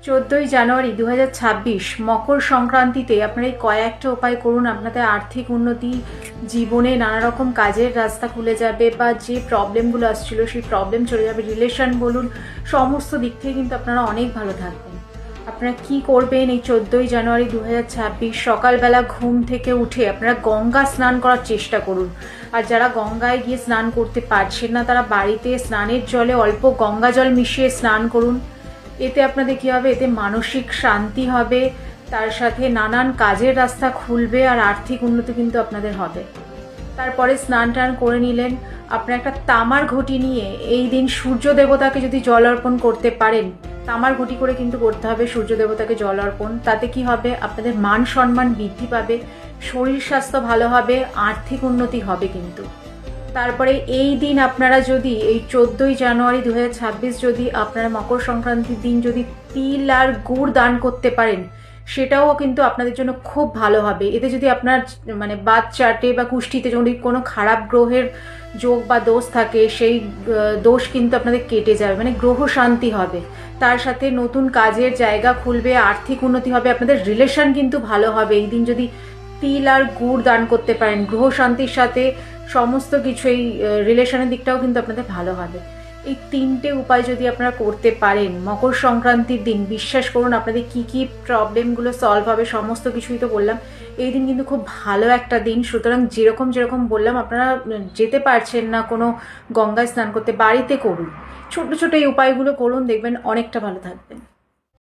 14ই জানুয়ারি 2026 মকর সংক্রান্তিতে আপনারা এই কয়েকটা উপায় করুন। আপনাদের আর্থিক উন্নতি, জীবনে নানা রকম কাজের রাস্তা খুলে যাবে, বা যে প্রবলেমগুলো আসছিল সেই প্রবলেম চলে যাবে। রিলেশন বলুন, সমস্ত দিক থেকে কিন্তু আপনারা অনেক ভালো থাকবেন। আপনারা কি করবেন এই 14ই জানুয়ারি 2026 সকালবেলা ঘুম থেকে উঠে আপনারা গঙ্গা স্নান করার চেষ্টা করুন। আর যারা গঙ্গায় গিয়ে স্নান করতে পারছেন না, তারা বাড়িতে স্নানের জলে অল্প গঙ্গা জল মিশিয়ে স্নান করুন। এতে আপনাদের কী হবে? এতে মানসিক শান্তি হবে, তার সাথে নানান কাজের রাস্তা খুলবে, আর আর্থিক উন্নতি কিন্তু আপনাদের হবে। তারপরে স্নান টান করে নিলেন, আপনার একটা তামার ঘটি নিয়ে এই দিন সূর্য দেবতাকে যদি জল অর্পণ করতে পারেন, তামার ঘটি করে কিন্তু করতে হবে সূর্য দেবতাকে জল অর্পণ। তাতে কি হবে? আপনাদের মান সম্মান বৃদ্ধি পাবে, শরীর স্বাস্থ্য ভালো হবে, আর্থিক উন্নতি হবে কিন্তু। তারপরে এই দিন আপনারা যদি এই 14ই জানুয়ারি 2026 যদি আপনারা মকর সংক্রান্তির দিন যদি তিল আর গুড় দান করতে পারেন, সেটাও কিন্তু আপনাদের জন্য খুব ভালো হবে। এতে যদি আপনার মানে বাত চার্টে বা কুষ্ঠিতে যদি কোনো খারাপ গ্রহের যোগ বা দোষ থাকে, সেই দোষ কিন্তু আপনাদের কেটে যাবে, মানে গ্রহ শান্তি হবে। তার সাথে নতুন কাজের জায়গা খুলবে, আর্থিক উন্নতি হবে, আপনাদের রিলেশন কিন্তু ভালো হবে। এই দিন যদি তিল আর গুড় দান করতে পারেন, গ্রহ শান্তির সাথে সমস্ত কিছু, এই রিলেশনের দিকটাও কিন্তু আপনাদের ভালো হবে। এই তিনটে উপায় যদি আপনারা করতে পারেন মকর সংক্রান্তির দিন, বিশ্বাস করুন আপনাদের কি কি প্রবলেমগুলো সলভ হবে, সমস্ত কিছুই তো বললাম। এই দিন কিন্তু খুব ভালো একটা দিন। সুতরাং যেরকম বললাম, আপনারা যেতে পারছেন না কোনো গঙ্গায় স্নান করতে, বাড়িতে করুন, ছোট ছোট এই উপায়গুলো করুন, দেখবেন অনেকটা ভালো থাকবেন।